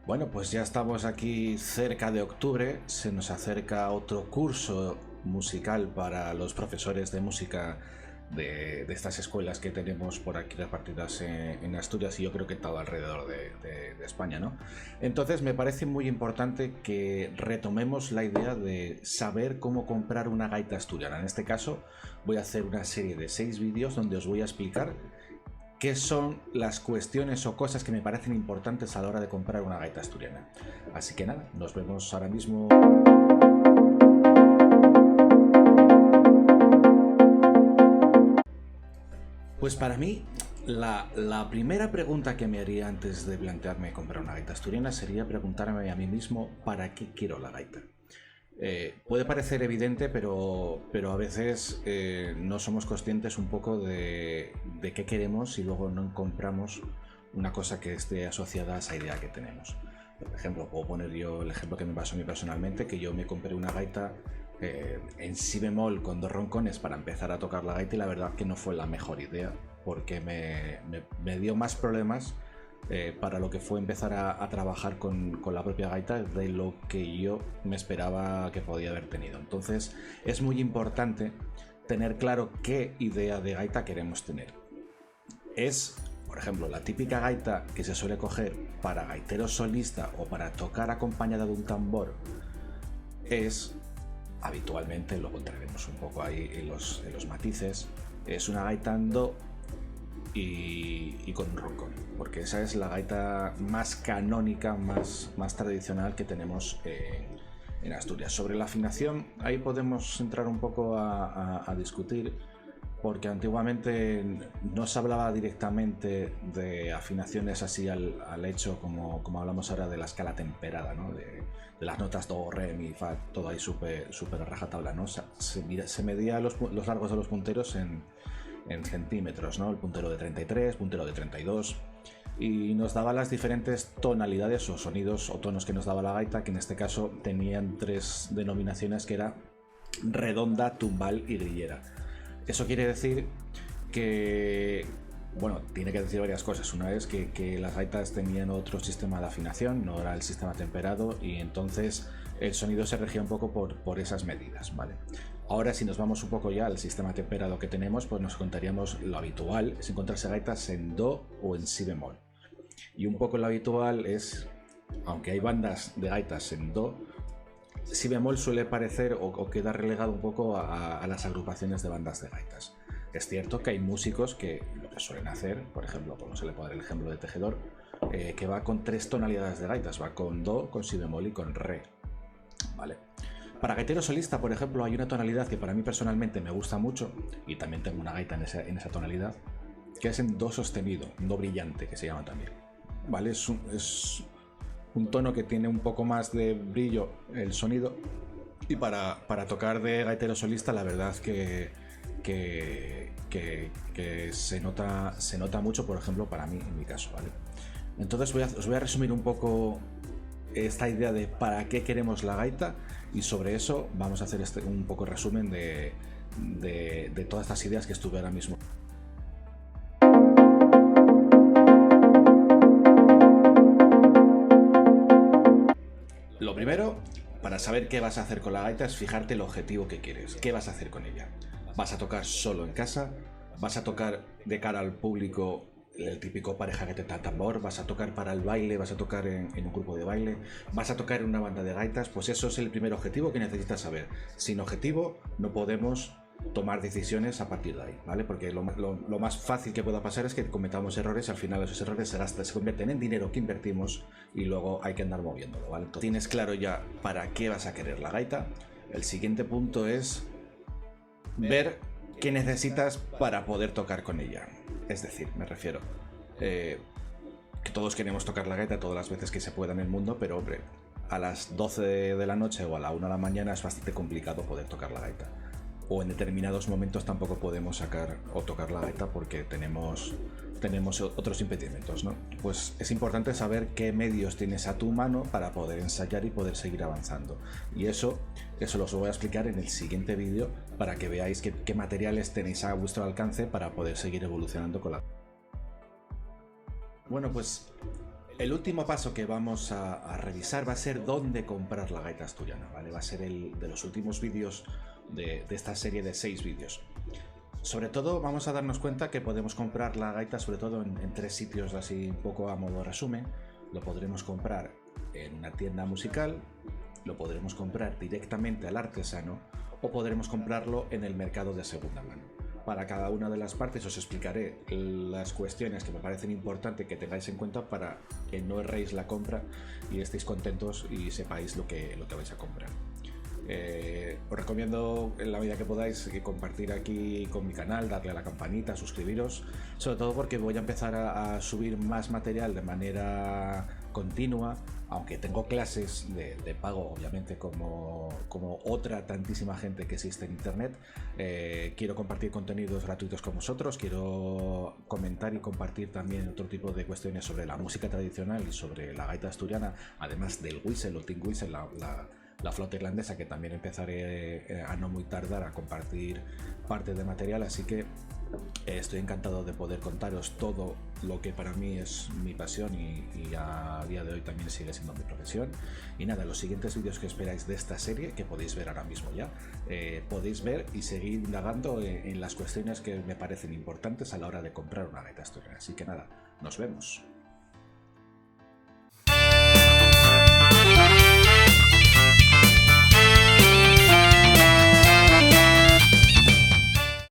Bueno, pues ya estamos aquí cerca de octubre, se nos acerca otro curso musical para los profesores de música de estas escuelas que tenemos por aquí repartidas en Asturias y yo creo que todo alrededor de España, ¿no? Entonces me parece muy importante que retomemos la idea de saber cómo comprar una gaita asturiana. En este caso voy a hacer una serie de 6 vídeos donde os voy a explicar qué son las cuestiones o cosas que me parecen importantes a la hora de comprar una gaita asturiana. Así que nada, nos vemos ahora mismo. Pues para mí, la primera pregunta que me haría antes de plantearme comprar una gaita asturiana sería preguntarme a mí mismo ¿para qué quiero la gaita? Puede parecer evidente, pero a veces no somos conscientes un poco de qué queremos y luego no compramos una cosa que esté asociada a esa idea que tenemos. Por ejemplo, puedo poner yo el ejemplo que me pasó a mí personalmente, que yo me compré una gaita en si bemol con 2 roncones para empezar a tocar la gaita y la verdad que no fue la mejor idea porque me dio más problemas para lo que fue empezar a trabajar con la propia gaita de lo que yo me esperaba que podía haber tenido. Entonces es muy importante tener claro qué idea de gaita queremos tener. Es, por ejemplo, la típica gaita que se suele coger para gaitero solista o para tocar acompañada de un tambor es habitualmente, luego entraremos un poco ahí en los matices, es una gaita en do y con un roncón, porque esa es la gaita más canónica, más tradicional que tenemos en Asturias. Sobre la afinación, ahí podemos entrar un poco a discutir, porque antiguamente no se hablaba directamente de afinaciones así al hecho, como hablamos ahora de la escala temperada, ¿no? de las notas do, re, mi, fa, todo ahí súper a rajatabla, ¿no? Se medía los largos de los punteros en centímetros, ¿no? El puntero de 33, puntero de 32, y nos daba las diferentes tonalidades o sonidos o tonos que nos daba la gaita, que en este caso tenían 3 denominaciones, que era redonda, tumbal y grillera. Eso quiere decir que, bueno, tiene que decir varias cosas. Una es que las gaitas tenían otro sistema de afinación, no era el sistema temperado, y entonces el sonido se regía un poco por esas medidas, ¿vale? Ahora, si nos vamos un poco ya al sistema temperado que tenemos, pues nos contaríamos lo habitual es encontrarse gaitas en do o en si bemol. Y un poco lo habitual es, aunque hay bandas de gaitas en do, si bemol suele parecer o queda relegado un poco a las agrupaciones de bandas de gaitas. Es cierto que hay músicos que lo que suelen hacer, por ejemplo, como se le puede dar el ejemplo de Tejedor, que va con 3 tonalidades de gaitas, va con do, con si bemol y con re. ¿Vale? Para gaitero solista, por ejemplo, hay una tonalidad que para mí personalmente me gusta mucho, y también tengo una gaita en esa tonalidad, que es en do sostenido, do brillante, que se llama también. ¿Vale? Es un tono que tiene un poco más de brillo el sonido, y para tocar de gaitero solista la verdad que se nota mucho, por ejemplo, para mí, en mi caso, ¿vale? Entonces os voy a resumir un poco esta idea de para qué queremos la gaita, y sobre eso vamos a hacer un poco resumen de todas estas ideas que estuve ahora mismo. Lo primero, para saber qué vas a hacer con la gaita, es fijarte el objetivo que quieres. ¿Qué vas a hacer con ella? ¿Vas a tocar solo en casa? ¿Vas a tocar de cara al público, el típico pareja que te toca tambor? ¿Vas a tocar para el baile? ¿Vas a tocar en un grupo de baile? ¿Vas a tocar en una banda de gaitas? Pues eso es el primer objetivo que necesitas saber. Sin objetivo no podemos tomar decisiones a partir de ahí, ¿vale? Porque lo más fácil que pueda pasar es que cometamos errores y al final esos errores se convierten en dinero que invertimos y luego hay que andar moviéndolo, ¿vale? Entonces, tienes claro ya para qué vas a querer la gaita. El siguiente punto es ver qué necesitas para poder tocar con ella. Es decir, me refiero que todos queremos tocar la gaita todas las veces que se pueda en el mundo, pero hombre, a las 12 de la noche o a la 1 de la mañana es bastante complicado poder tocar la gaita. O en determinados momentos tampoco podemos sacar o tocar la gaita porque tenemos otros impedimentos, ¿no? Pues es importante saber qué medios tienes a tu mano para poder ensayar y poder seguir avanzando. Y eso los voy a explicar en el siguiente vídeo para que veáis qué materiales tenéis a vuestro alcance para poder seguir evolucionando con la... Bueno, pues El último paso que vamos a revisar va a ser dónde comprar la gaita asturiana, ¿vale? Va a ser el de los últimos vídeos de esta serie de 6 vídeos. Sobre todo vamos a darnos cuenta que podemos comprar la gaita sobre todo en 3 sitios, así un poco a modo resumen. Lo podremos comprar en una tienda musical, lo podremos comprar directamente al artesano o podremos comprarlo en el mercado de segunda mano. Para cada una de las partes os explicaré las cuestiones que me parecen importantes que tengáis en cuenta para que no erréis la compra y estéis contentos y sepáis lo que vais a comprar. Os recomiendo en la medida que podáis compartir aquí con mi canal, darle a la campanita, suscribiros, sobre todo porque voy a empezar a subir más material de manera continua, aunque tengo clases de pago obviamente como otra tantísima gente que existe en internet. Quiero compartir contenidos gratuitos con vosotros, quiero comentar y compartir también otro tipo de cuestiones sobre la música tradicional y sobre la gaita asturiana, además del whistle o tin whistle, la flauta irlandesa, que también empezaré a no muy tardar a compartir parte de material, así que estoy encantado de poder contaros todo lo que para mí es mi pasión y a día de hoy también sigue siendo mi profesión. Y nada, los siguientes vídeos que esperáis de esta serie, que podéis ver ahora mismo ya, podéis ver y seguir indagando en las cuestiones que me parecen importantes a la hora de comprar una gaita asturiana. Así que nada, nos vemos.